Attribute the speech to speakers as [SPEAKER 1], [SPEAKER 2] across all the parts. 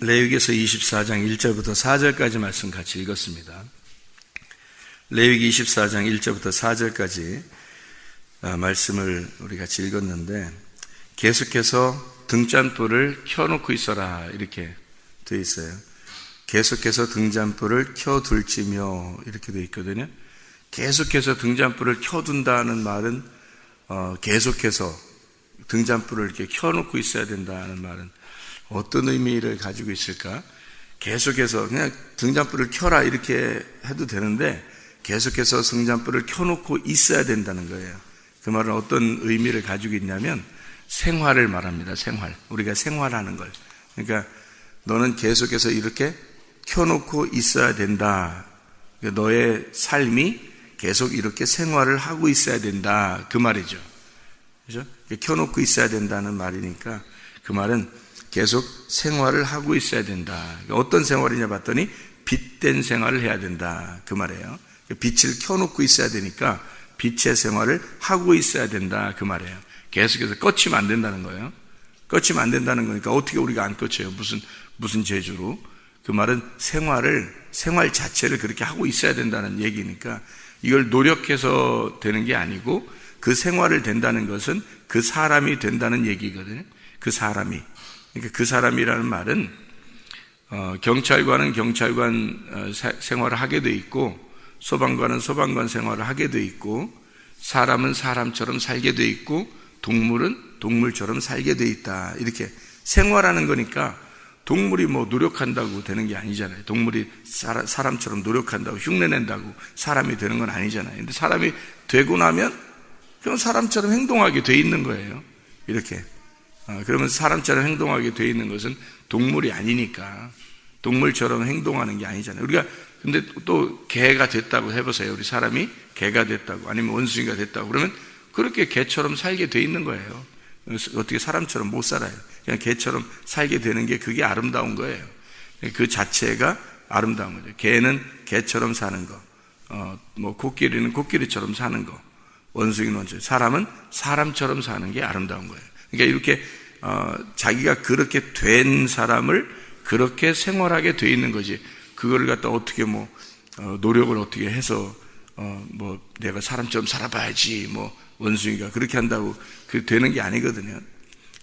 [SPEAKER 1] 레위기서 24장 1절부터 4절까지 말씀 같이 읽었습니다. 레위기 24장 1절부터 4절까지 말씀을 우리 같이 읽었는데, 계속해서 등잔불을 켜놓고 있어라 이렇게 되어 있어요. 계속해서 등잔불을 켜둘지며 이렇게 되어 있거든요. 계속해서 등잔불을 켜둔다는 말은 계속해서 등잔불을 이렇게 켜놓고 있어야 된다는 말은 어떤 의미를 가지고 있을까? 계속해서 그냥 등잔불을 켜라 이렇게 해도 되는데 계속해서 등잔불을 켜놓고 있어야 된다는 거예요. 그 말은 어떤 의미를 가지고 있냐면 생활을 말합니다. 생활. 우리가 생활하는 걸. 그러니까 너는 계속해서 이렇게 켜놓고 있어야 된다. 너의 삶이 계속 이렇게 생활을 하고 있어야 된다. 그 말이죠. 그죠? 켜놓고 있어야 된다는 말이니까 그 말은 계속 생활을 하고 있어야 된다. 어떤 생활이냐 봤더니 빛된 생활을 해야 된다. 그 말이에요. 빛을 켜놓고 있어야 되니까 빛의 생활을 하고 있어야 된다. 그 말이에요. 계속해서 꺼치면 안 된다는 거예요. 꺼치면 안 된다는 거니까 어떻게 우리가 안 꺼쳐요? 무슨 재주로? 그 말은 생활 자체를 그렇게 하고 있어야 된다는 얘기니까 이걸 노력해서 되는 게 아니고 그 생활을 된다는 것은 그 사람이 된다는 얘기거든요. 그 사람이. 그러니까 그 사람이라는 말은 경찰관은 경찰관 생활을 하게 돼 있고 소방관은 소방관 생활을 하게 돼 있고 사람은 사람처럼 살게 돼 있고 동물은 동물처럼 살게 돼 있다. 이렇게 생활하는 거니까 동물이 뭐 노력한다고 되는 게 아니잖아요. 동물이 사람처럼 노력한다고 흉내낸다고 사람이 되는 건 아니잖아요. 근데 사람이 되고 나면 그냥 사람처럼 행동하게 돼 있는 거예요. 이렇게. 그러면 사람처럼 행동하게 돼 있는 것은 동물이 아니니까 동물처럼 행동하는 게 아니잖아요. 우리가 근데 또 개가 됐다고 해보세요. 우리 사람이 개가 됐다고 아니면 원숭이가 됐다고 그러면 그렇게 개처럼 살게 돼 있는 거예요. 어떻게 사람처럼 못 살아요. 그냥 개처럼 살게 되는 게 그게 아름다운 거예요. 그 자체가 아름다운 거죠. 개는 개처럼 사는 거, 코끼리는 코끼리처럼 사는 거, 원숭이는 원숭이, 사람은 사람처럼 사는 게 아름다운 거예요. 그러니까 이렇게 자기가 그렇게 된 사람을 그렇게 생활하게 돼 있는 거지. 그거를 갖다 어떻게 노력을 어떻게 해서 내가 사람처럼 살아봐야지 원숭이가 그렇게 한다고 그 되는 게 아니거든요.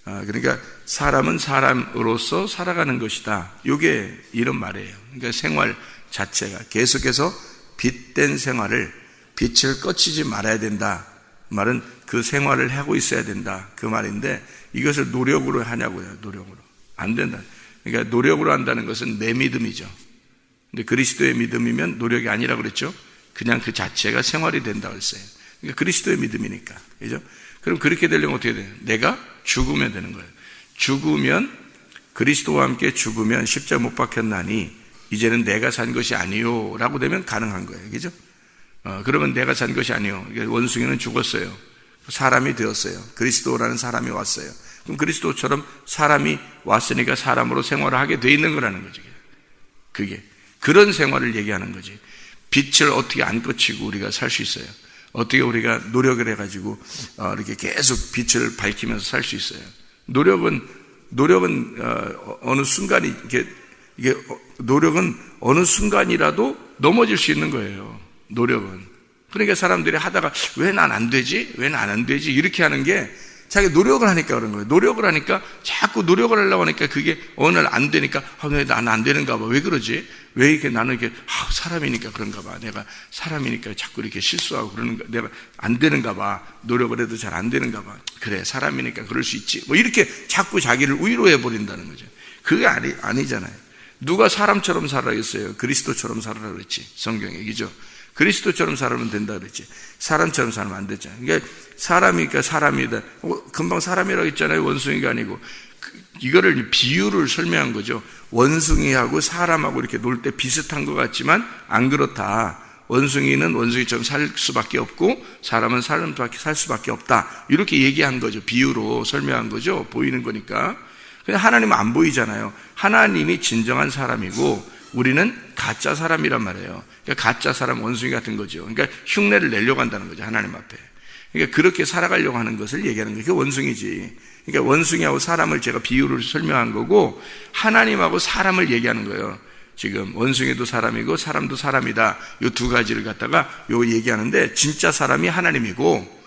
[SPEAKER 1] 그러니까 사람은 사람으로서 살아가는 것이다. 이게 이런 말이에요. 그러니까 생활 자체가 계속해서 빛된 생활을 빛을 꺼치지 말아야 된다. 말은 그 생활을 하고 있어야 된다. 그 말인데 이것을 노력으로 하냐고요. 노력으로. 안 된다. 그러니까 노력으로 한다는 것은 내 믿음이죠. 근데 그리스도의 믿음이면 노력이 아니라고 그랬죠. 그냥 그 자체가 생활이 된다고 했어요. 그러니까 그리스도의 믿음이니까. 그죠? 그럼 그렇게 되려면 어떻게 돼요? 내가 죽으면 되는 거예요. 죽으면 그리스도와 함께 죽으면 십자가 못 박혔나니 이제는 내가 산 것이 아니요 라고 되면 가능한 거예요. 그죠? 그러면 내가 산 것이 아니요. 원숭이는 죽었어요. 사람이 되었어요. 그리스도라는 사람이 왔어요. 그럼 그리스도처럼 사람이 왔으니까 사람으로 생활을 하게 돼 있는 거라는 거죠. 그게 그런 생활을 얘기하는 거지. 빛을 어떻게 안 꺼치고 우리가 살 수 있어요? 어떻게 우리가 노력을 해가지고 이렇게 계속 빛을 밝히면서 살 수 있어요? 노력은 어느 순간이 이게 노력은 어느 순간이라도 넘어질 수 있는 거예요. 노력은. 그러니까 사람들이 하다가 왜 난 안 되지? 왜 난 안 되지? 이렇게 하는 게 자기 노력을 하니까 그런 거예요. 노력을 하니까 자꾸 노력을 하려고 하니까 그게 어느 날 안 되니까 왜 난 안 되는가 봐. 왜 그러지? 왜 이렇게 나는 이렇게 사람이니까 그런가 봐. 내가 사람이니까 자꾸 이렇게 실수하고 그러는가, 내가 안 되는가 봐. 노력을 해도 잘 안 되는가 봐. 그래, 사람이니까 그럴 수 있지. 이렇게 자꾸 자기를 위로해 버린다는 거죠. 그게 아니잖아요. 누가 사람처럼 살아야겠어요? 그리스도처럼 살아라 그랬지. 성경에 얘기죠. 그리스도처럼 살면 된다 그랬지. 사람처럼 살면 안 되잖아요. 그러니까 사람이니까 사람이다. 금방 사람이라고 했잖아요. 원숭이가 아니고. 이거를 비유를 설명한 거죠. 원숭이하고 사람하고 이렇게 놀 때 비슷한 것 같지만 안 그렇다. 원숭이는 원숭이처럼 살 수밖에 없고 사람은 살 수밖에 없다. 이렇게 얘기한 거죠. 비유로 설명한 거죠. 보이는 거니까. 근데 하나님은 안 보이잖아요. 하나님이 진정한 사람이고 우리는 가짜 사람이란 말이에요. 그러니까 가짜 사람 원숭이 같은 거죠. 그러니까 흉내를 내려고 한다는 거죠. 하나님 앞에. 그러니까 그렇게 살아가려고 하는 것을 얘기하는 거예요. 그게 원숭이지. 그러니까 원숭이하고 사람을 제가 비유를 설명한 거고, 하나님하고 사람을 얘기하는 거예요. 지금 원숭이도 사람이고 사람도 사람이다. 이 두 가지를 갖다가 요 얘기하는데, 진짜 사람이 하나님이고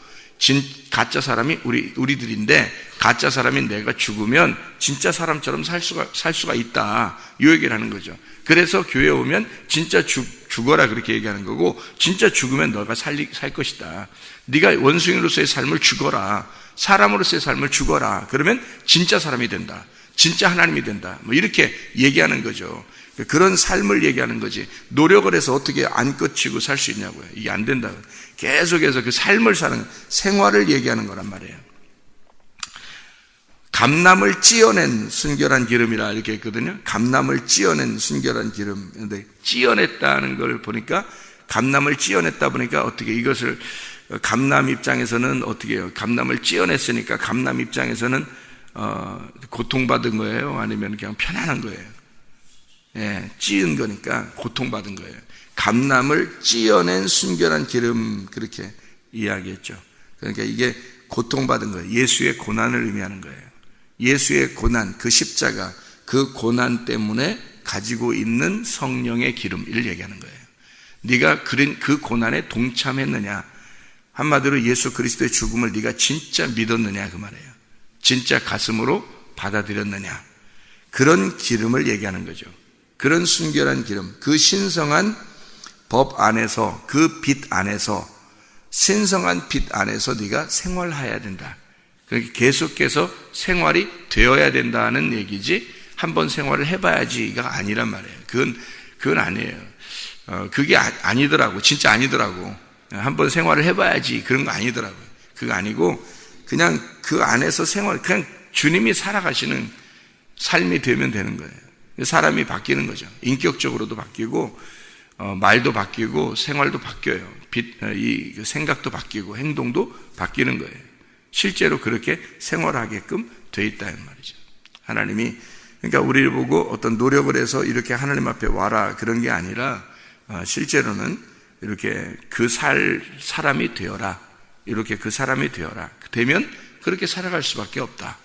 [SPEAKER 1] 가짜 사람이 우리들인데, 가짜 사람인 내가 죽으면 진짜 사람처럼 살 수가 있다. 이 얘기를 하는 거죠. 그래서 교회에 오면 진짜 죽어라 그렇게 얘기하는 거고, 진짜 죽으면 너가 살 것이다. 네가 원숭이로서의 삶을 죽어라. 사람으로서의 삶을 죽어라. 그러면 진짜 사람이 된다. 진짜 하나님이 된다. 뭐 이렇게 얘기하는 거죠. 그런 삶을 얘기하는 거지. 노력을 해서 어떻게 안 끝이고 살 수 있냐고요. 이게 안 된다. 계속해서 그 삶을 사는 생활을 얘기하는 거란 말이에요. 감람을 찌어낸 순결한 기름이라 이렇게 했거든요. 감람을 찌어낸 순결한 기름. 그런데 찌어냈다는 걸 보니까, 감람을 찌어냈다 보니까 어떻게 이것을, 감람 입장에서는 어떻게 해요? 감람을 찌어냈으니까 감람 입장에서는 고통받은 거예요? 아니면 그냥 편안한 거예요? 예, 찌은 거니까 고통받은 거예요. 감람을 찌어낸 순결한 기름, 그렇게 이야기했죠. 그러니까 이게 고통받은 거예요. 예수의 고난을 의미하는 거예요. 예수의 고난, 그 십자가, 그 고난 때문에 가지고 있는 성령의 기름을 얘기하는 거예요. 네가 그 고난에 동참했느냐, 한마디로 예수 그리스도의 죽음을 네가 진짜 믿었느냐 그 말이에요. 진짜 가슴으로 받아들였느냐, 그런 기름을 얘기하는 거죠. 그런 순결한 기름, 그 신성한 법 안에서, 그 빛 안에서, 신성한 빛 안에서 네가 생활해야 된다. 그렇게 계속해서 생활이 되어야 된다는 얘기지, 한번 생활을 해봐야지가 아니란 말이에요. 그건 아니에요. 그게 아니더라고. 진짜 아니더라고. 한번 생활을 해봐야지, 그런 거 아니더라고요. 그거 아니고 그냥 그 안에서 그냥 주님이 살아가시는 삶이 되면 되는 거예요. 사람이 바뀌는 거죠. 인격적으로도 바뀌고, 말도 바뀌고, 생활도 바뀌어요. 이 생각도 바뀌고, 행동도 바뀌는 거예요. 실제로 그렇게 생활하게끔 돼 있다는 말이죠. 하나님이, 그러니까 우리를 보고 어떤 노력을 해서 이렇게 하나님 앞에 와라, 그런 게 아니라, 실제로는 이렇게 그 사람이 되어라. 이렇게 그 사람이 되어라. 되면 그렇게 살아갈 수밖에 없다.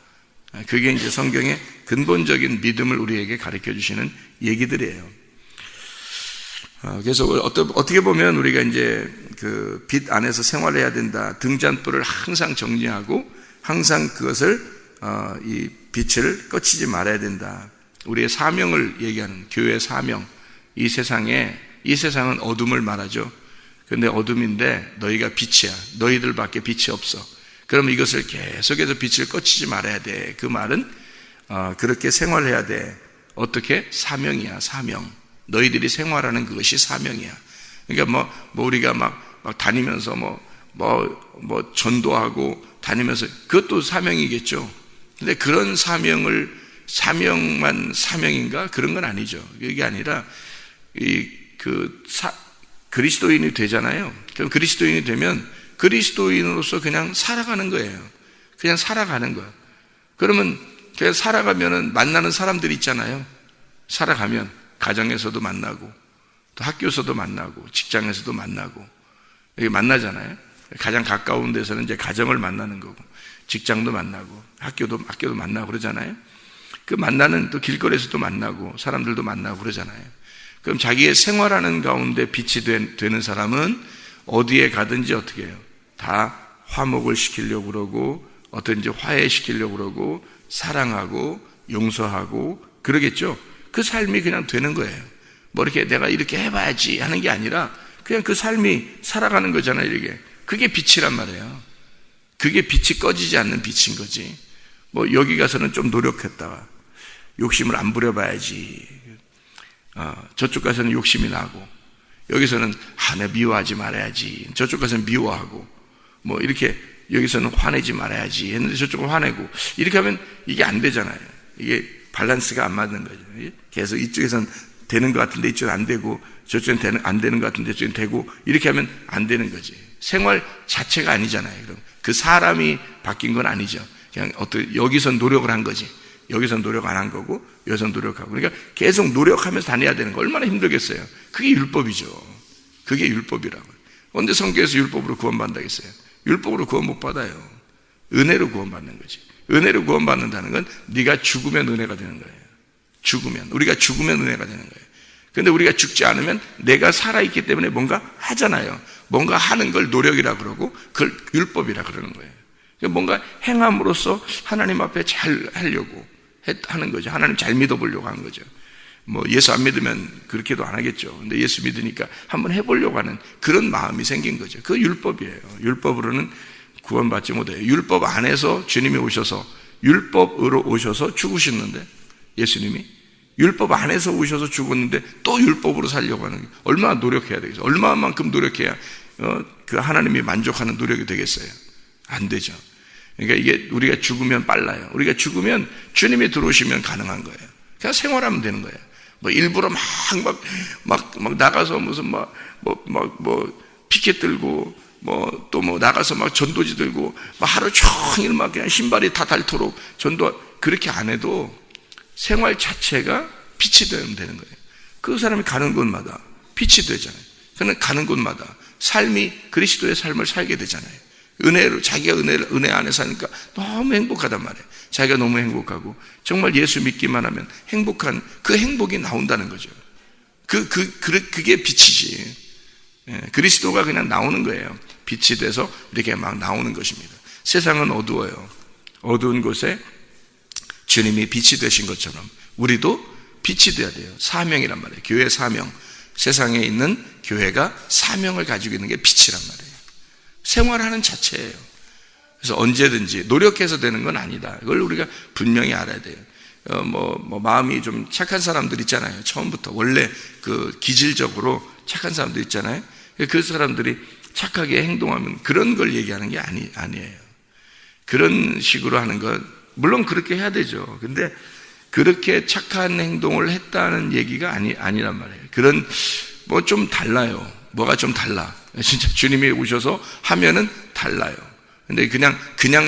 [SPEAKER 1] 그게 이제 성경의 근본적인 믿음을 우리에게 가르쳐 주시는 얘기들이에요. 그래서 어떻게 보면 우리가 이제 그 빛 안에서 생활해야 된다. 등잔불을 항상 정리하고 항상 그것을 이 빛을 꺼치지 말아야 된다. 우리의 사명을 얘기하는 교회의 사명. 이 세상은 어둠을 말하죠. 근데 어둠인데 너희가 빛이야. 너희들밖에 빛이 없어. 그럼 이것을 계속해서 빛을 꺼치지 말아야 돼. 그 말은 그렇게 생활해야 돼. 어떻게? 사명이야, 사명. 너희들이 생활하는 그것이 사명이야. 그러니까 우리가 막 다니면서 전도하고 다니면서 그것도 사명이겠죠. 근데 그런 사명만 사명인가? 그런 건 아니죠. 그게 아니라 그리스도인이 되잖아요. 그럼 그리스도인이 되면 그리스도인으로서 그냥 살아가는 거예요. 그냥 살아가는 거야. 그러면 그냥 살아가면은 만나는 사람들이 있잖아요. 살아가면 가정에서도 만나고, 또 학교에서도 만나고, 직장에서도 만나고, 여기 만나잖아요. 가장 가까운 데서는 이제 가정을 만나는 거고, 직장도 만나고, 학교도 만나고 그러잖아요. 그 만나는 또 길거리에서도 만나고, 사람들도 만나고 그러잖아요. 그럼 자기의 생활하는 가운데 빛이 되는 사람은 어디에 가든지 어떻게 해요? 다 화목을 시키려고 그러고, 어떤지 화해시키려고 그러고, 사랑하고, 용서하고, 그러겠죠? 그 삶이 그냥 되는 거예요. 이렇게 내가 이렇게 해봐야지 하는 게 아니라, 그냥 그 삶이 살아가는 거잖아요, 이게. 그게 빛이란 말이에요. 그게 빛이 꺼지지 않는 빛인 거지. 여기 가서는 좀 노력했다가, 욕심을 안 부려봐야지. 저쪽 가서는 욕심이 나고, 여기서는 내가 미워하지 말아야지. 저쪽 가서는 미워하고, 이렇게 여기서는 화내지 말아야지 했는데 저쪽은 화내고, 이렇게 하면 이게 안 되잖아요. 이게 밸런스가 안 맞는 거죠. 계속 이쪽에서는 되는 것 같은데 이쪽은 안 되고, 저쪽은 안 되는 것 같은데 저쪽은 되고, 이렇게 하면 안 되는 거지. 생활 자체가 아니잖아요. 그럼 그 사람이 바뀐 건 아니죠. 그냥 여기서 노력을 한 거지. 여기서 노력 안 한 거고, 여기서 노력하고. 그러니까 계속 노력하면서 다녀야 되는 거 얼마나 힘들겠어요. 그게 율법이죠. 그게 율법이라고요. 언제 성경에서 율법으로 구원받는다겠어요? 율법으로 구원 못 받아요. 은혜로 구원받는 거지. 은혜로 구원받는다는 건 네가 죽으면 은혜가 되는 거예요. 우리가 죽으면 은혜가 되는 거예요. 근데 우리가 죽지 않으면 내가 살아있기 때문에 뭔가 하잖아요. 뭔가 하는 걸 노력이라 그러고 그걸 율법이라 그러는 거예요. 뭔가 행함으로써 하나님 앞에 잘 하려고 하는 거죠. 하나님 잘 믿어보려고 하는 거죠. 뭐 예수 안 믿으면 그렇게도 안 하겠죠. 근데 예수 믿으니까 한번 해보려고 하는 그런 마음이 생긴 거죠. 그거 율법이에요. 율법으로는 구원받지 못해요. 율법 안에서 주님이 오셔서 율법으로 오셔서 죽으셨는데, 예수님이 율법 안에서 오셔서 죽었는데 또 율법으로 살려고 하는 게 얼마나 노력해야 되겠어요? 얼마만큼 노력해야 그 하나님이 만족하는 노력이 되겠어요? 안 되죠. 그러니까 이게 우리가 죽으면 빨라요. 우리가 죽으면 주님이 들어오시면 가능한 거예요. 그냥 생활하면 되는 거예요. 뭐 일부러 막 나가서 무슨 피켓 들고 또 나가서 막 전도지 들고 막 하루 종일 막 그냥 신발이 다 닳도록 전도, 그렇게 안 해도 생활 자체가 빛이 되면 되는 거예요. 그 사람이 가는 곳마다 빛이 되잖아요. 그는 가는 곳마다 삶이 그리스도의 삶을 살게 되잖아요. 은혜로, 자기가 은혜 안에 사니까 너무 행복하단 말이에요. 자기가 너무 행복하고 정말 예수 믿기만 하면 행복한 그 행복이 나온다는 거죠. 그게 빛이지. 그리스도가 그냥 나오는 거예요. 빛이 돼서 이렇게 막 나오는 것입니다. 세상은 어두워요. 어두운 곳에 주님이 빛이 되신 것처럼 우리도 빛이 돼야 돼요. 사명이란 말이에요. 교회 사명. 세상에 있는 교회가 사명을 가지고 있는 게 빛이란 말이에요. 생활하는 자체예요. 그래서 언제든지 노력해서 되는 건 아니다. 이걸 우리가 분명히 알아야 돼요. 마음이 좀 착한 사람들 있잖아요. 처음부터 원래 그 기질적으로 착한 사람들 있잖아요. 그 사람들이 착하게 행동하면 그런 걸 얘기하는 게 아니에요. 그런 식으로 하는 건 물론 그렇게 해야 되죠. 근데 그렇게 착한 행동을 했다는 얘기가 아니란 말이에요. 그런 좀 달라요. 뭐가 좀 달라. 진짜 주님이 오셔서 하면은 달라요. 근데 그냥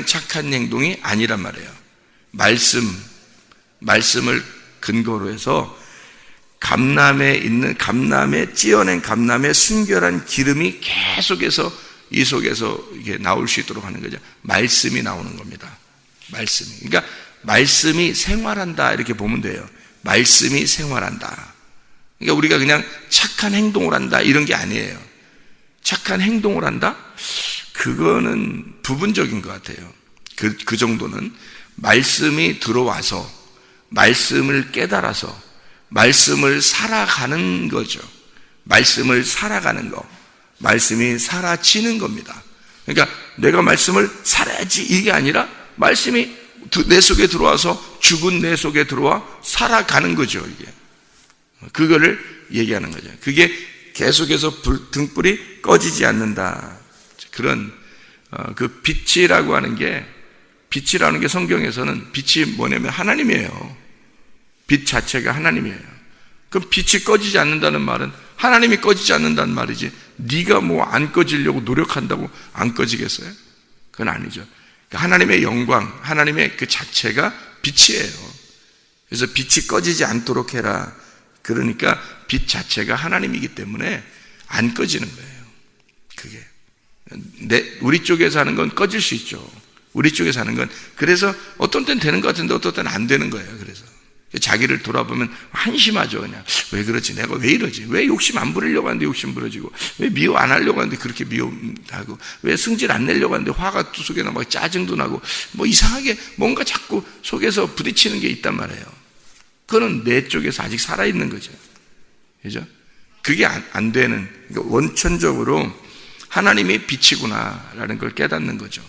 [SPEAKER 1] 착한 행동이 아니란 말이에요. 말씀을 근거로 해서 찌어낸 감람의 순결한 기름이 계속해서 이 속에서 이게 나올 수 있도록 하는 거죠. 말씀이 나오는 겁니다. 말씀이. 그러니까 말씀이 생활한다 이렇게 보면 돼요. 말씀이 생활한다. 그러니까 우리가 그냥 착한 행동을 한다 이런 게 아니에요. 착한 행동을 한다? 그거는 부분적인 것 같아요. 그 정도는 말씀이 들어와서 말씀을 깨달아서 말씀을 살아가는 거죠. 말씀을 살아가는 거. 말씀이 사라지는 겁니다. 그러니까 내가 말씀을 살아야지 이게 아니라 말씀이 내 속에 들어와서 죽은 내 속에 들어와 살아가는 거죠. 이게 그거를 얘기하는 거죠. 그게 계속해서 등불이 꺼지지 않는다. 그런 그 빛이라고 하는 게 성경에서는 빛이 뭐냐면 하나님이에요. 빛 자체가 하나님이에요. 그럼 빛이 꺼지지 않는다는 말은 하나님이 꺼지지 않는다는 말이지 네가 안 꺼지려고 노력한다고 안 꺼지겠어요? 그건 아니죠. 하나님의 영광, 하나님의 그 자체가 빛이에요. 그래서 빛이 꺼지지 않도록 해라. 그러니까 빛 자체가 하나님이기 때문에 안 꺼지는 거예요. 그게 우리 쪽에서 하는 건 꺼질 수 있죠. 우리 쪽에서 하는 건 그래서 어떤 때는 되는 것 같은데 어떤 때는 안 되는 거예요. 그래서 자기를 돌아보면 한심하죠. 그냥 왜 그러지? 내가 왜 이러지? 왜 욕심 안 부리려고 하는데 욕심 부러지고, 왜 미워 안 하려고 하는데 그렇게 미워하고, 왜 승질 안 내려고 하는데 화가 속에 막 짜증도 나고, 이상하게 뭔가 자꾸 속에서 부딪히는 게 있단 말이에요. 그거는 내 쪽에서 아직 살아있는 거죠. 그죠? 그게 안 되는, 그러니까 원천적으로 하나님이 빛이구나라는 걸 깨닫는 거죠.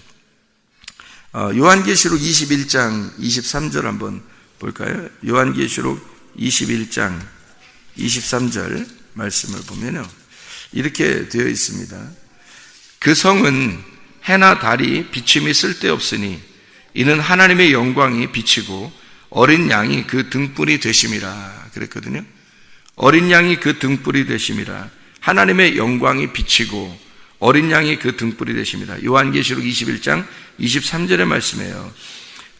[SPEAKER 1] 요한계시록 21장 23절 한번 볼까요? 요한계시록 21장 23절 말씀을 보면요, 이렇게 되어 있습니다. 그 성은 해나 달이 비침이 쓸데없으니 이는 하나님의 영광이 비치고 어린 양이 그 등불이 되심이라 그랬거든요. 어린 양이 그 등불이 되심이라. 하나님의 영광이 비치고 어린 양이 그 등불이 되심이라. 요한계시록 21장 23절의 말씀이에요.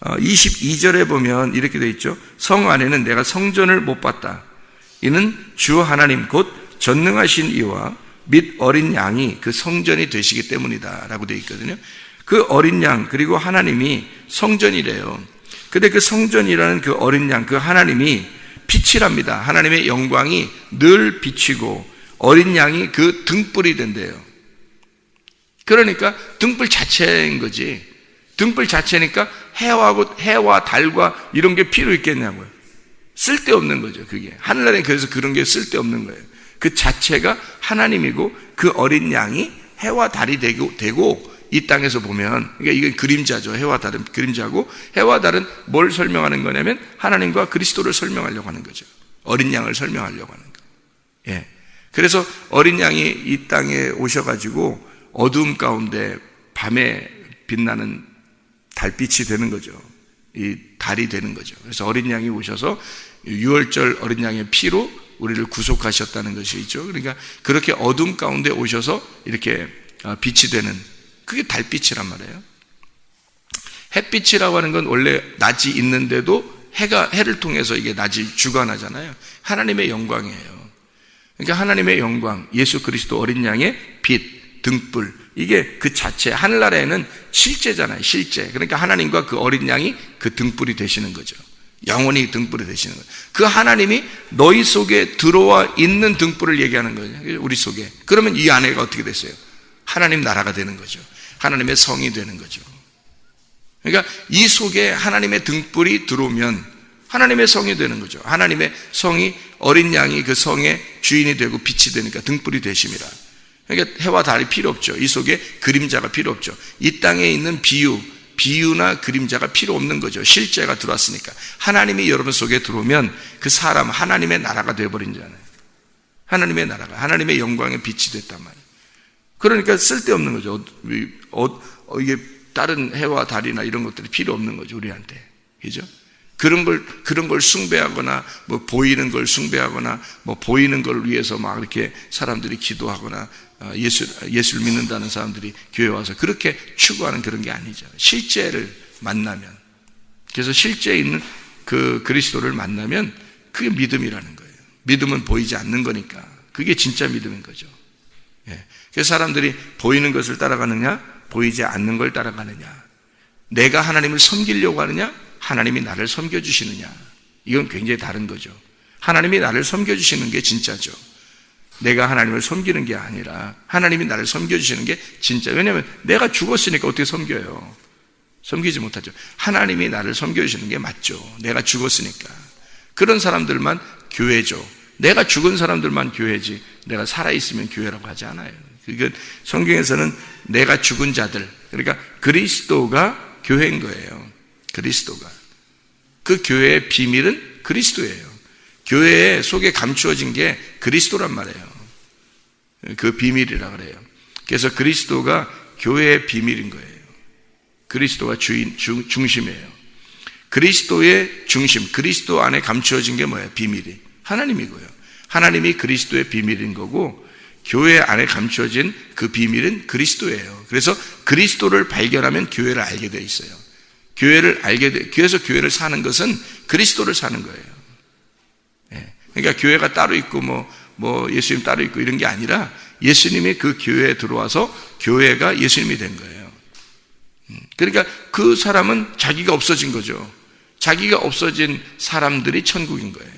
[SPEAKER 1] 22절에 보면 이렇게 되어 있죠. 성 안에는 내가 성전을 못 봤다. 이는 주 하나님 곧 전능하신 이와 및 어린 양이 그 성전이 되시기 때문이다 라고 되어 있거든요. 그 어린 양, 그리고 하나님이 성전이래요. 근데 그 성전이라는 그 어린 양, 그 하나님이 빛이랍니다. 하나님의 영광이 늘 비치고 어린 양이 그 등불이 된대요. 그러니까 등불 자체인 거지. 등불 자체니까 해와 달과 이런 게 필요 있겠냐고요. 쓸데없는 거죠. 그게 하늘나라에 그래서 그런 게 쓸데없는 거예요. 그 자체가 하나님이고 그 어린 양이 해와 달이 되고 이 땅에서 보면, 그러니까 이건 그림자죠. 해와 달은 그림자고, 해와 달은 뭘 설명하는 거냐면 하나님과 그리스도를 설명하려고 하는 거죠. 어린 양을 설명하려고 하는 거. 예. 그래서 어린 양이 이 땅에 오셔가지고 어두움 가운데 밤에 빛나는 달빛이 되는 거죠. 이 달이 되는 거죠. 그래서 어린 양이 오셔서 유월절 어린 양의 피로 우리를 구속하셨다는 것이 있죠. 그러니까 그렇게 어둠 가운데 오셔서 이렇게 빛이 되는, 그게 달빛이란 말이에요. 햇빛이라고 하는 건 원래 낮이 있는데도 해를 통해서 이게 낮이 주관하잖아요. 하나님의 영광이에요. 그러니까 하나님의 영광, 예수 그리스도 어린 양의 빛, 등불, 이게 그 자체, 하늘나라에는 실제잖아요. 실제. 그러니까 하나님과 그 어린 양이 그 등불이 되시는 거죠. 영원히 등불이 되시는 거예요. 그 하나님이 너희 속에 들어와 있는 등불을 얘기하는 거예요. 우리 속에. 그러면 이 안에가 어떻게 됐어요? 하나님 나라가 되는 거죠. 하나님의 성이 되는 거죠. 그러니까 이 속에 하나님의 등불이 들어오면 하나님의 성이 되는 거죠. 하나님의 성이, 어린 양이 그 성의 주인이 되고 빛이 되니까 등불이 되심이라. 그러니까 해와 달이 필요 없죠. 이 속에 그림자가 필요 없죠. 이 땅에 있는 비유나 그림자가 필요 없는 거죠. 실제가 들어왔으니까. 하나님이 여러분 속에 들어오면 그 사람 하나님의 나라가 되어버린잖아요. 하나님의 나라가, 하나님의 영광의 빛이 됐단 말이에요. 그러니까 쓸데없는 거죠. 이게 다른 해와 달이나 이런 것들이 필요 없는 거죠, 우리한테. 그죠? 그런 걸 숭배하거나, 뭐 보이는 걸 숭배하거나, 뭐 보이는 걸 위해서 막 이렇게 사람들이 기도하거나, 예수를 믿는다는 사람들이 교회 와서 그렇게 추구하는 그런 게 아니죠. 실제를 만나면. 그래서 실제에 있는 그 그리스도를 만나면 그게 믿음이라는 거예요. 믿음은 보이지 않는 거니까. 그게 진짜 믿음인 거죠. 예. 그래서 사람들이 보이는 것을 따라가느냐, 보이지 않는 걸 따라가느냐, 내가 하나님을 섬기려고 하느냐, 하나님이 나를 섬겨주시느냐, 이건 굉장히 다른 거죠. 하나님이 나를 섬겨주시는 게 진짜죠. 내가 하나님을 섬기는 게 아니라 하나님이 나를 섬겨주시는 게 진짜. 왜냐하면 내가 죽었으니까 어떻게 섬겨요? 섬기지 못하죠. 하나님이 나를 섬겨주시는 게 맞죠. 내가 죽었으니까. 그런 사람들만 교회죠. 내가 죽은 사람들만 교회지, 내가 살아있으면 교회라고 하지 않아요. 그러니까 성경에서는 내가 죽은 자들, 그러니까 그리스도가 교회인 거예요. 그리스도가. 그 교회의 비밀은 그리스도예요. 교회 속에 감추어진 게 그리스도란 말이에요. 그 비밀이라 그래요. 그래서 그리스도가 교회의 비밀인 거예요. 그리스도가 중심이에요. 그리스도의 중심, 그리스도 안에 감추어진 게 뭐예요? 비밀이 하나님이고요. 하나님이 그리스도의 비밀인 거고, 교회 안에 감추어진 그 비밀은 그리스도예요. 그래서 그리스도를 발견하면 교회를 알게 돼 있어요. 그래서 교회를 사는 것은 그리스도를 사는 거예요. 예. 그러니까 교회가 따로 있고 뭐 예수님 따로 있고 이런 게 아니라 예수님이 그 교회에 들어와서 교회가 예수님이 된 거예요. 그러니까 그 사람은 자기가 없어진 거죠. 자기가 없어진 사람들이 천국인 거예요.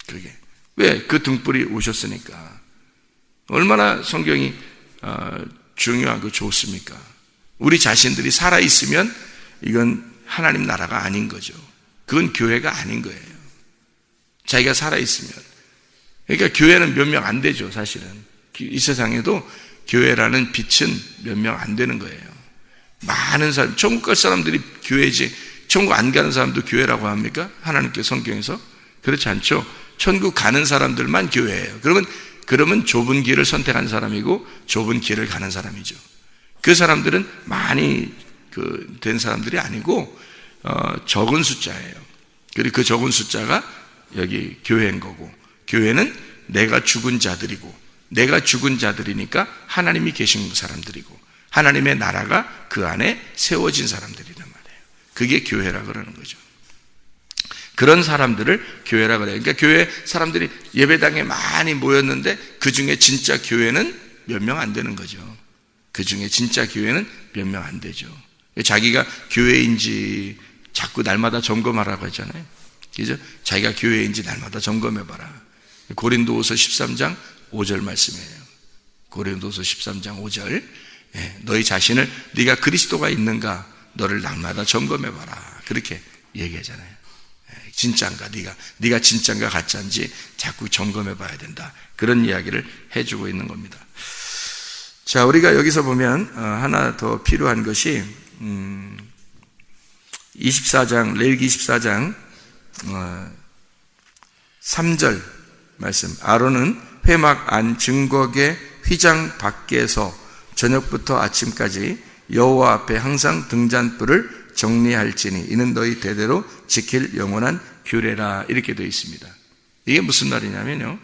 [SPEAKER 1] 그게 왜? 그 등불이 오셨으니까. 얼마나 성경이 중요하고 좋습니까? 우리 자신들이 살아있으면 이건 하나님 나라가 아닌 거죠. 그건 교회가 아닌 거예요. 자기가 살아있으면. 그러니까 교회는 몇 명 안 되죠, 사실은. 이 세상에도 교회라는 빛은 몇 명 안 되는 거예요. 많은 사람, 천국 갈 사람들이 교회지, 천국 안 가는 사람도 교회라고 합니까? 하나님께 성경에서? 그렇지 않죠. 천국 가는 사람들만 교회예요. 그러면 좁은 길을 선택한 사람이고 좁은 길을 가는 사람이죠. 그 사람들은 많이 된 사람들이 아니고 적은 숫자예요. 그리고 그 적은 숫자가 여기 교회인 거고, 교회는 내가 죽은 자들이고, 내가 죽은 자들이니까 하나님이 계신 사람들이고, 하나님의 나라가 그 안에 세워진 사람들이란 말이에요. 그게 교회라 그러는 거죠. 그런 사람들을 교회라 그래요. 그러니까 교회 사람들이 예배당에 많이 모였는데 그 중에 진짜 교회는 몇 명 안 되는 거죠. 그 중에 진짜 교회는 몇 명 안 되죠. 자기가 교회인지 자꾸 날마다 점검하라고 했잖아요. 그죠? 자기가 교회인지 날마다 점검해봐라. 고린도후서 13장 5절 말씀이에요. 고린도후서 13장 5절. 너희 자신을 네가 그리스도가 있는가 너를 날마다 점검해봐라. 그렇게 얘기하잖아요. 진짜인가 네가 진짜인가 가짜인지 자꾸 점검해봐야 된다. 그런 이야기를 해주고 있는 겁니다. 자, 우리가 여기서 보면 하나 더 필요한 것이 24장 레위기 24장 3절 말씀. 아론은 회막 안 증거궤 휘장 밖에서 저녁부터 아침까지 여호와 앞에 항상 등잔불을 정리할지니 이는 너희 대대로 지킬 영원한 규례라. 이렇게 되어 있습니다. 이게 무슨 말이냐면요,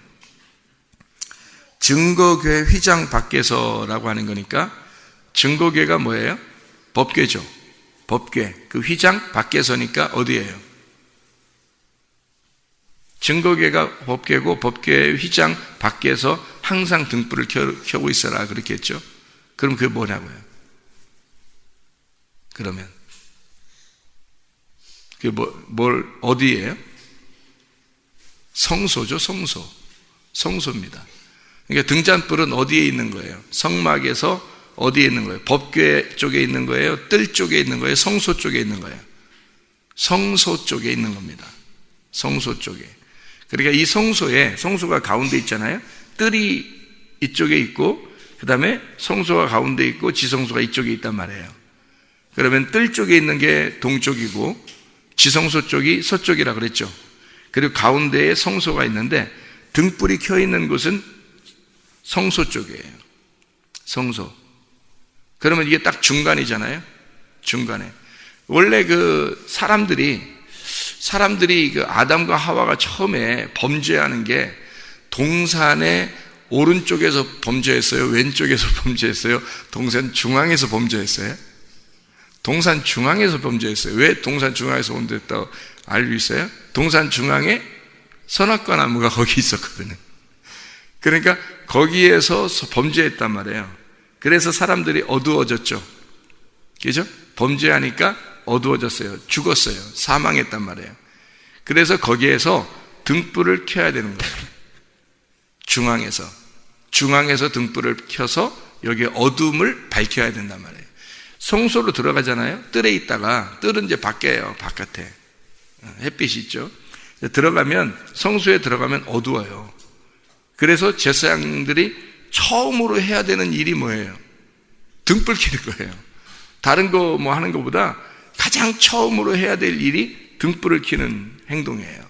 [SPEAKER 1] 증거궤 휘장 밖에서라고 하는 거니까 증거궤가 뭐예요? 법궤죠. 법궤. 그 휘장 밖에서니까 어디예요? 증거궤가 법궤고 법궤 휘장 밖에서 항상 등불을 켜고 있어라 그렇게 했죠. 그럼 그게 뭐냐고요? 그러면 그게 뭘 어디예요? 성소죠. 성소입니다. 그러니까 등잔불은 어디에 있는 거예요? 성막에서 어디에 있는 거예요? 법궤 쪽에 있는 거예요? 뜰 쪽에 있는 거예요? 성소 쪽에 있는 거예요? 성소 쪽에 있는 겁니다. 성소 쪽에. 그러니까 이 성소가 가운데 있잖아요. 뜰이 이쪽에 있고 그 다음에 성소가 가운데 있고 지성소가 이쪽에 있단 말이에요. 그러면 뜰 쪽에 있는 게 동쪽이고 지성소 쪽이 서쪽이라 그랬죠. 그리고 가운데에 성소가 있는데 등불이 켜 있는 곳은 성소 쪽이에요. 성소. 그러면 이게 딱 중간이잖아요. 중간에. 원래 그 사람들이 그 아담과 하와가 처음에 범죄하는 게 동산의 오른쪽에서 범죄했어요? 왼쪽에서 범죄했어요? 동산 중앙에서 범죄했어요? 동산 중앙에서 범죄했어요. 왜 동산 중앙에서 범죄했다고 알고 있어요? 동산 중앙에 선악과 나무가 거기 있었거든요. 그러니까 거기에서 범죄했단 말이에요. 그래서 사람들이 어두워졌죠. 그죠? 범죄하니까 어두워졌어요. 죽었어요. 사망했단 말이에요. 그래서 거기에서 등불을 켜야 되는 거예요. 중앙에서 등불을 켜서 여기 어둠을 밝혀야 된단 말이에요. 성소로 들어가잖아요. 뜰에 있다가, 뜰은 이제 밖에요. 바깥에 햇빛이 있죠. 들어가면, 성소에 들어가면 어두워요. 그래서 제사장들이 처음으로 해야 되는 일이 뭐예요? 등불 켜는 거예요. 다른 거 뭐 하는 것보다 가장 처음으로 해야 될 일이 등불을 켜는 행동이에요.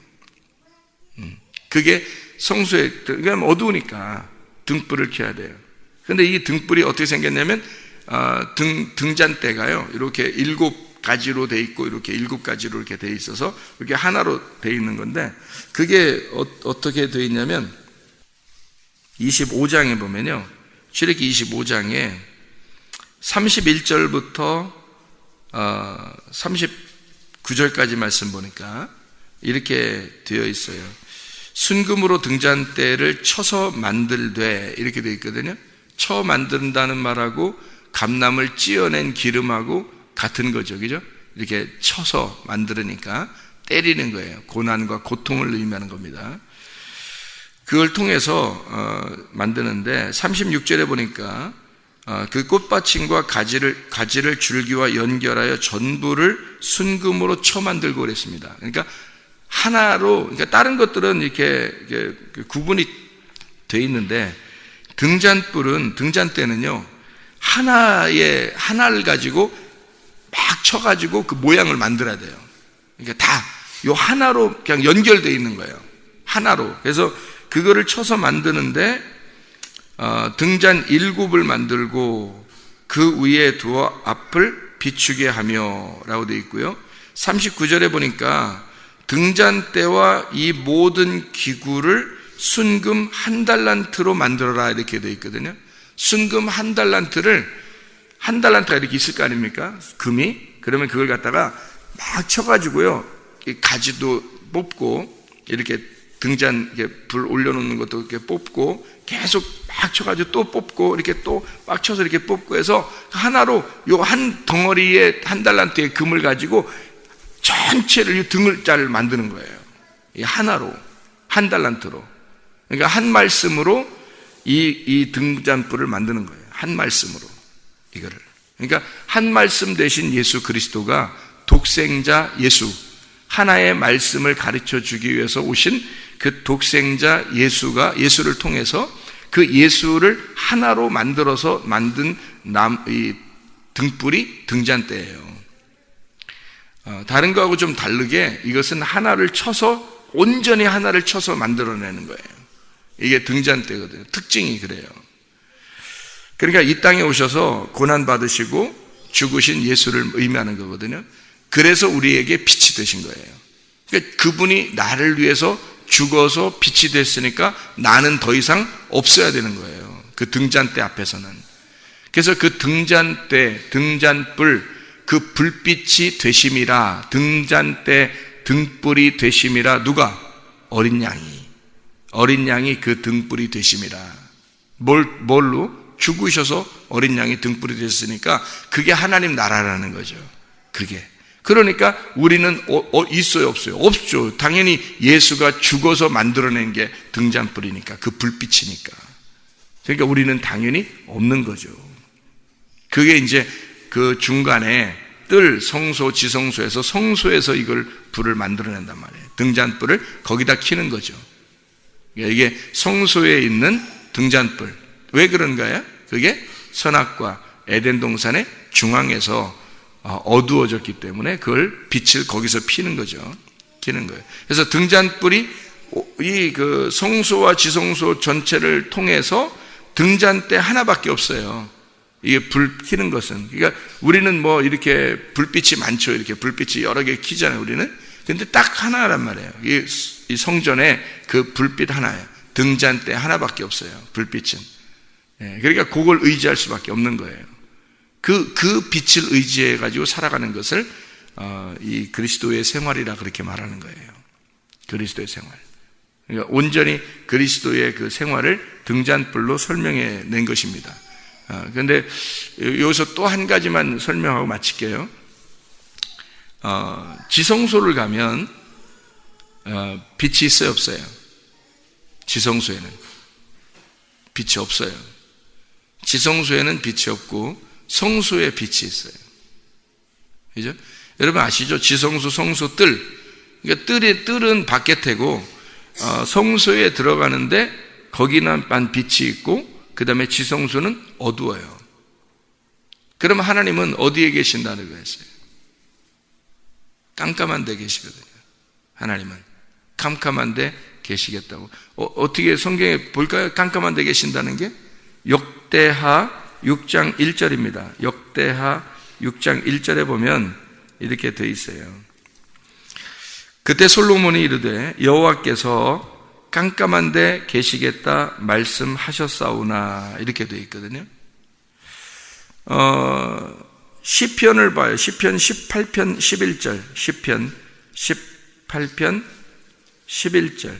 [SPEAKER 1] 그게 성소에, 그러니까 어두우니까 등불을 켜야 돼요. 근데 이 등불이 어떻게 생겼냐면, 등잔대가요, 이렇게 7가지로 돼 있고, 이렇게 7가지로 이렇게 돼 있어서, 이렇게 하나로 돼 있는 건데, 그게 어떻게 돼 있냐면, 25장에 보면요, 출애굽기 25장에 31절부터 39절까지 말씀 보니까 이렇게 되어 있어요. 순금으로 등잔대를 쳐서 만들되, 이렇게 되어 있거든요. 쳐 만든다는 말하고 감람을 찧어낸 기름하고 같은 거죠. 그죠? 이렇게 쳐서 만들으니까 때리는 거예요. 고난과 고통을 의미하는 겁니다. 그걸 통해서 만드는데 36절에 보니까 그 꽃받침과 가지를 줄기와 연결하여 전부를 순금으로 쳐 만들고 그랬습니다. 그러니까 하나로, 그러니까 다른 것들은 이렇게 구분이 돼 있는데 등잔대는요, 하나를 가지고 막 쳐가지고 그 모양을 만들어야 돼요. 그러니까 다 요 하나로 그냥 연결되어 있는 거예요. 하나로. 그래서 그거를 쳐서 만드는데 등잔 7을 만들고 그 위에 두어 앞을 비추게 하며 라고 되어 있고요. 39절에 보니까 등잔대와 이 모든 기구를 순금 1달란트로 만들어라 이렇게 되어 있거든요. 순금 1달란트가 이렇게 있을 거 아닙니까? 금이. 그러면 그걸 갖다가 막 쳐가지고요, 이 가지도 뽑고 이렇게 등잔 이렇게 불 올려놓는 것도 이렇게 뽑고 계속 막 쳐가지고 또 뽑고 이렇게 또 막 쳐서 이렇게 뽑고 해서 하나로 요 한 덩어리에 한 달란트의 금을 가지고 전체를 이 등을자를 만드는 거예요. 이 하나로 한 달란트로. 그러니까 한 말씀으로 이 등잔불을 만드는 거예요. 한 말씀으로 이거를. 그러니까 한 말씀 대신 예수 그리스도가 독생자 예수, 하나의 말씀을 가르쳐 주기 위해서 오신 그 독생자 예수를 통해서 그 예수를 하나로 만들어서 만든 이 등불이 등잔대예요. 다른 거하고 좀 다르게 이것은 하나를 쳐서 온전히 하나를 쳐서 만들어내는 거예요. 이게 등잔대거든요. 특징이 그래요. 그러니까 이 땅에 오셔서 고난받으시고 죽으신 예수를 의미하는 거거든요. 그래서 우리에게 빛이 되신 거예요. 그러니까 그분이 나를 위해서 죽어서 빛이 됐으니까 나는 더 이상 없어야 되는 거예요. 그 등잔대 앞에서는. 그래서 그 등잔대, 등잔불, 그 불빛이 되심이라, 등잔대 등불이 되심이라. 누가? 어린 양이 그 등불이 되심이라. 뭘로? 죽으셔서 어린 양이 등불이 됐으니까 그게 하나님 나라라는 거죠. 그게. 그러니까 우리는 있어요, 없어요? 없죠. 당연히 예수가 죽어서 만들어낸 게 등잔불이니까, 그 불빛이니까. 그러니까 우리는 당연히 없는 거죠. 그게 이제 그 중간에 뜰, 성소, 지성소에서 성소에서 이걸 불을 만들어낸단 말이에요. 등잔불을 거기다 켜는 거죠. 이게 성소에 있는 등잔불. 왜 그런가요? 그게 선악과 에덴 동산의 중앙에서 어두워졌기 때문에 그걸 빛을 거기서 피는 거죠. 켜는 거예요. 그래서 등잔불이 이 그 성소와 지성소 전체를 통해서 등잔대 하나밖에 없어요. 이게 불 켜는 것은. 그러니까 우리는 뭐 이렇게 불빛이 많죠. 이렇게 불빛이 여러 개 켜잖아요, 우리는. 근데 딱 하나란 말이에요. 이 성전에 그 불빛 하나예요. 등잔대 하나밖에 없어요, 불빛은. 그러니까 그걸 의지할 수밖에 없는 거예요. 그 빛을 의지해 가지고 살아가는 것을 이 그리스도의 생활이라 그렇게 말하는 거예요. 그리스도의 생활. 그러니까 온전히 그리스도의 그 생활을 등잔불로 설명해 낸 것입니다. 그런데 여기서 또 한 가지만 설명하고 마칠게요. 지성소를 가면 빛이 있어요, 없어요? 지성소에는 빛이 없어요. 지성소에는 빛이 없고 성소에 빛이 있어요. 그죠? 여러분 아시죠? 지성소, 성소, 뜰. 그러니까 뜰은 바깥이고 성소에 들어가는데 거기만 빛이 있고 그 다음에 지성소는 어두워요. 그러면 하나님은 어디에 계신다는 거였어요? 깜깜한 데 계시거든요. 하나님은 깜깜한 데 계시겠다고. 어떻게 성경에 볼까요? 깜깜한 데 계신다는 게? 역대하 6장 1절입니다. 역대하 6장 1절에 보면 이렇게 되어 있어요. 그때 솔로몬이 이르되 여호와께서 깜깜한 데 계시겠다 말씀하셨사오나 이렇게 되어 있거든요. 시편을 봐요. 시편 18편 11절. 시편 18편 11절.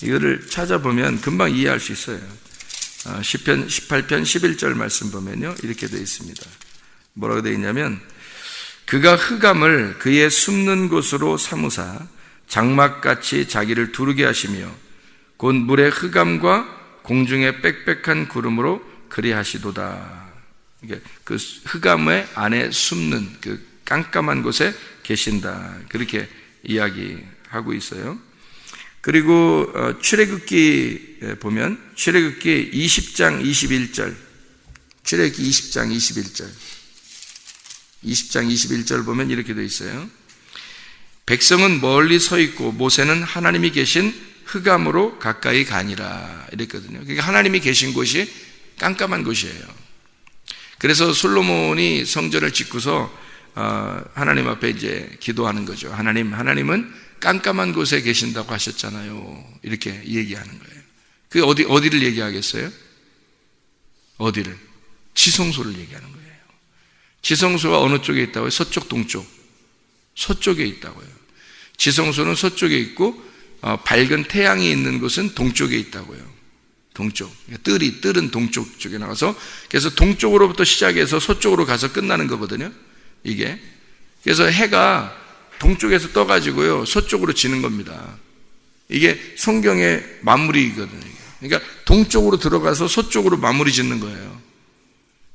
[SPEAKER 1] 이거를 찾아보면 금방 이해할 수 있어요. 시편 18편 11절 말씀 보면요. 이렇게 되어 있습니다. 뭐라고 되어 있냐면 그가 흑암을 그의 숨는 곳으로 삼으사 장막같이 자기를 두르게 하시며 곧 물의 흑암과 공중의 빽빽한 구름으로 그리하시도다. 그 흑암의 안에 숨는 그 깜깜한 곳에 계신다. 그렇게 이야기하고 있어요. 그리고 출애굽기 보면 출애굽기 20장 21절 출애굽기 20장 21절 20장 21절 보면 이렇게 되어 있어요. 백성은 멀리 서 있고 모세는 하나님이 계신 흑암으로 가까이 가니라 이랬거든요. 그러니까 하나님이 계신 곳이 깜깜한 곳이에요. 그래서 솔로몬이 성전을 짓고서 하나님 앞에 이제 기도하는 거죠. 하나님은 깜깜한 곳에 계신다고 하셨잖아요. 이렇게 얘기하는 거예요. 그 어디를 얘기하겠어요? 어디를? 지성소를 얘기하는 거예요. 지성소가 어느 쪽에 있다고요? 서쪽, 동쪽? 서쪽에 있다고요. 지성소는 서쪽에 있고 밝은 태양이 있는 곳은 동쪽에 있다고요. 동쪽. 뜰은 동쪽 쪽에 나가서, 그래서 동쪽으로부터 시작해서 서쪽으로 가서 끝나는 거거든요. 이게. 그래서 해가 동쪽에서 떠가지고요 서쪽으로 지는 겁니다. 이게 성경의 마무리거든요. 그러니까 동쪽으로 들어가서 서쪽으로 마무리 짓는 거예요.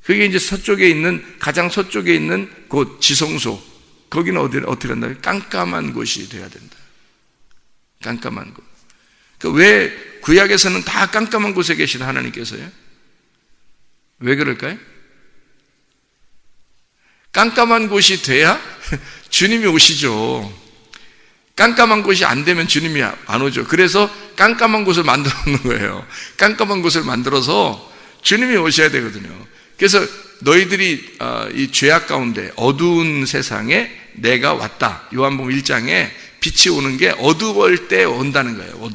[SPEAKER 1] 그게 이제 서쪽에 있는, 가장 서쪽에 있는 곳 지성소, 거기는 어떻게 한다고요? 깜깜한 곳이 돼야 된다. 깜깜한 곳. 왜 구약에서는 다 깜깜한 곳에 계신 하나님께서요? 왜 그럴까요? 깜깜한 곳이 돼야 주님이 오시죠. 깜깜한 곳이 안 되면 주님이 안 오죠. 그래서 깜깜한 곳을 만들어 놓는 거예요. 깜깜한 곳을 만들어서 주님이 오셔야 되거든요. 그래서 너희들이 이 죄악 가운데 어두운 세상에 내가 왔다. 요한복음 1장에 빛이 오는 게 어두울 때 온다는 거예요.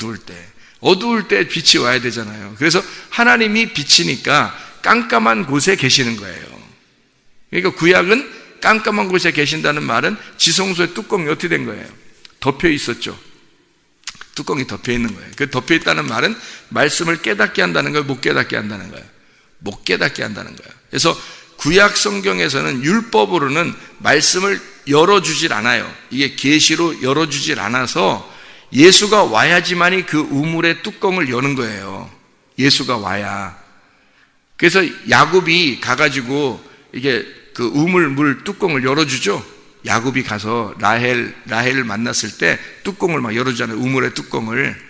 [SPEAKER 1] 어두울 때 빛이 와야 되잖아요. 그래서 하나님이 빛이니까 깜깜한 곳에 계시는 거예요. 그러니까 구약은 깜깜한 곳에 계신다는 말은 지성소의 뚜껑이 어떻게 된 거예요? 덮여 있었죠. 뚜껑이 덮여 있는 거예요. 그 덮여 있다는 말은 말씀을 깨닫게 한다는 거예요? 못 깨닫게 한다는 거예요? 못 깨닫게 한다는 거예요. 그래서 구약 성경에서는 율법으로는 말씀을 열어주질 않아요. 이게 계시로 열어주질 않아서 예수가 와야지만이 그 우물의 뚜껑을 여는 거예요. 예수가 와야. 그래서 야곱이 가가지고 이게 그 우물 물 뚜껑을 열어주죠. 야곱이 가서 라헬을 만났을 때 뚜껑을 막 열어주잖아요. 우물의 뚜껑을.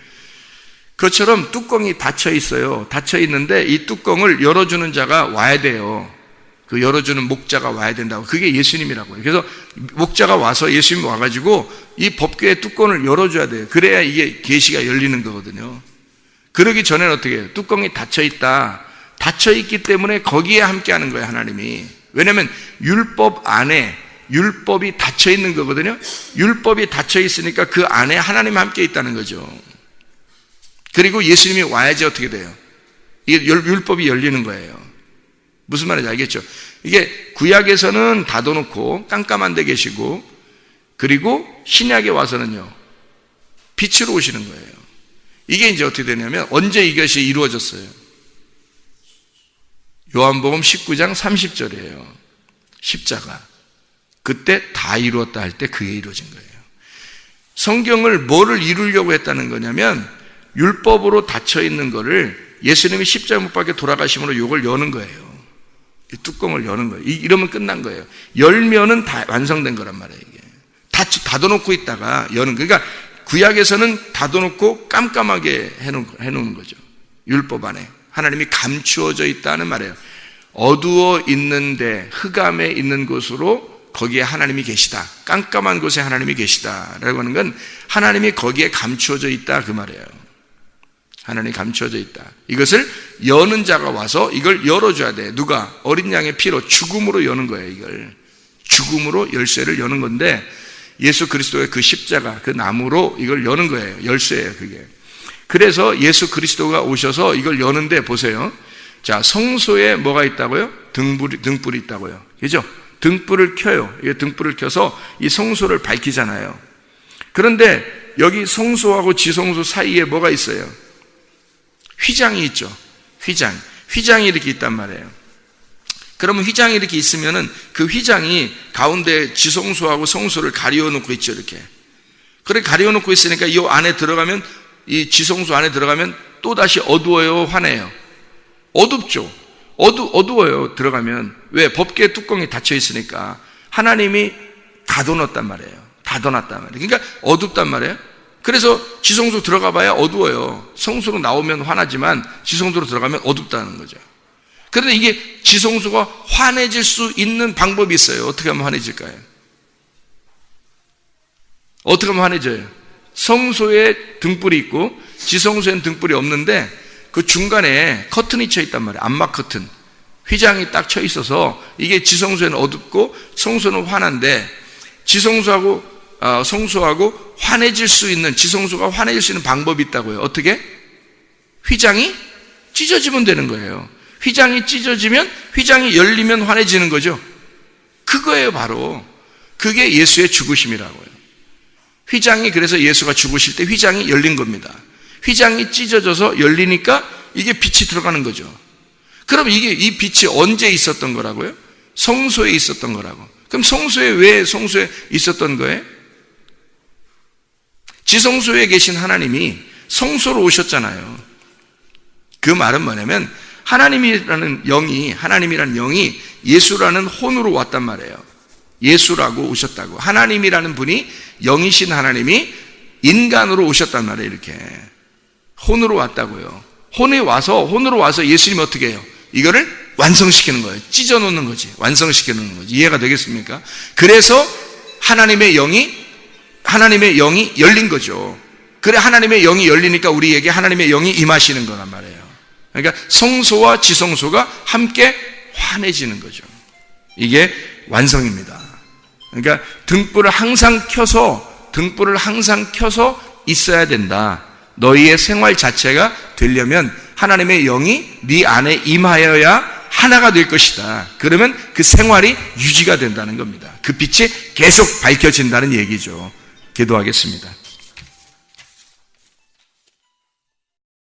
[SPEAKER 1] 그것처럼 뚜껑이 닫혀 있어요. 닫혀 있는데 이 뚜껑을 열어주는 자가 와야 돼요. 그 열어주는 목자가 와야 된다고. 그게 예수님이라고 해요. 그래서 목자가 와서 예수님이 와가지고 이 법궤의 뚜껑을 열어줘야 돼요. 그래야 이게 계시가 열리는 거거든요. 그러기 전에는 어떻게 해요? 뚜껑이 닫혀 있다. 닫혀 있기 때문에 거기에 함께 하는 거예요, 하나님이. 왜냐하면 율법 안에 율법이 닫혀 있는 거거든요. 율법이 닫혀 있으니까 그 안에 하나님 함께 있다는 거죠. 그리고 예수님이 와야지 어떻게 돼요? 이게 율법이 열리는 거예요. 무슨 말인지 알겠죠? 이게 구약에서는 닫아놓고 깜깜한 데 계시고, 그리고 신약에 와서는요 빛으로 오시는 거예요. 이게 이제 어떻게 되냐면 언제 이것이 이루어졌어요? 요한복음 19장 30절이에요. 십자가. 그때 다 이루었다 할 때 그게 이루어진 거예요. 성경을 뭐를 이루려고 했다는 거냐면 율법으로 닫혀 있는 거를 예수님이 십자가 못 박혀 돌아가심으로 이걸 여는 거예요. 이 뚜껑을 여는 거예요. 이러면 끝난 거예요. 열면은 다 완성된 거란 말이에요. 이게 닫아놓고 있다가 여는. 그러니까 구약에서는 닫아놓고 깜깜하게 해놓는 거죠. 율법 안에 하나님이 감추어져 있다는 말이에요. 어두워 있는데 흑암에 있는 곳으로 거기에 하나님이 계시다. 깜깜한 곳에 하나님이 계시다라고 하는 건 하나님이 거기에 감추어져 있다 그 말이에요. 하나님이 감추어져 있다. 이것을 여는 자가 와서 이걸 열어줘야 돼. 누가? 어린 양의 피로 죽음으로 여는 거예요. 이걸 죽음으로 열쇠를 여는 건데 예수 그리스도의 그 십자가 그 나무로 이걸 여는 거예요. 열쇠예요 그게. 그래서 예수 그리스도가 오셔서 이걸 여는데 보세요. 자, 성소에 뭐가 있다고요? 등불이 있다고요. 그죠? 등불을 켜요. 이게 등불을 켜서 이 성소를 밝히잖아요. 그런데 여기 성소하고 지성소 사이에 뭐가 있어요? 휘장이 있죠. 휘장이 이렇게 있단 말이에요. 그러면 휘장이 이렇게 있으면은 그 휘장이 가운데 지성소하고 성소를 가리워 놓고 있죠, 이렇게. 그렇게 가리워 놓고 있으니까 이 안에 들어가면, 이 지성소 안에 들어가면 또 다시 어두워요, 환해요? 어둡죠. 어두워요, 들어가면. 왜? 법궤 뚜껑이 닫혀 있으니까. 하나님이 닫아놨단 말이에요. 닫아놨단 말이에요. 그러니까 어둡단 말이에요. 그래서 지성소 들어가 봐야 어두워요. 성소로 나오면 환하지만 지성소로 들어가면 어둡다는 거죠. 그런데 이게 지성소가 환해질 수 있는 방법이 있어요. 어떻게 하면 환해질까요? 어떻게 하면 환해져요? 성소에 등불이 있고 지성소에는 등불이 없는데 그 중간에 커튼이 쳐 있단 말이에요. 암막 커튼. 휘장이 딱 쳐 있어서 이게 지성소에는 어둡고 성소는 환한데 지성소하고 성소하고 환해질 수 있는, 지성소가 환해질 수 있는 방법이 있다고요. 어떻게? 휘장이 찢어지면 되는 거예요. 휘장이 찢어지면, 휘장이 열리면 환해지는 거죠. 그거예요, 바로. 그게 예수의 죽으심이라고요. 휘장이, 그래서 예수가 죽으실 때 휘장이 열린 겁니다. 휘장이 찢어져서 열리니까 이게 빛이 들어가는 거죠. 그럼 이 빛이 언제 있었던 거라고요? 성소에 있었던 거라고. 그럼 왜 성소에 있었던 거예요? 지성소에 계신 하나님이 성소로 오셨잖아요. 그 말은 뭐냐면 하나님이라는 영이 예수라는 혼으로 왔단 말이에요. 예수라고 오셨다고. 하나님이라는 분이, 영이신 하나님이 인간으로 오셨단 말이에요. 이렇게 혼으로 왔다고요. 혼으로 와서 예수님이 어떻게 해요? 이거를 완성시키는 거예요. 찢어 놓는 거지. 완성시키는 거지. 이해가 되겠습니까? 그래서 하나님의 영이 열린 거죠. 그래, 하나님의 영이 열리니까 우리에게 하나님의 영이 임하시는 거란 말이에요. 그러니까 성소와 지성소가 함께 환해지는 거죠. 이게 완성입니다. 그러니까 등불을 항상 켜서 있어야 된다. 너희의 생활 자체가 되려면 하나님의 영이 네 안에 임하여야 하나가 될 것이다. 그러면 그 생활이 유지가 된다는 겁니다. 그 빛이 계속 밝혀진다는 얘기죠. 기도하겠습니다.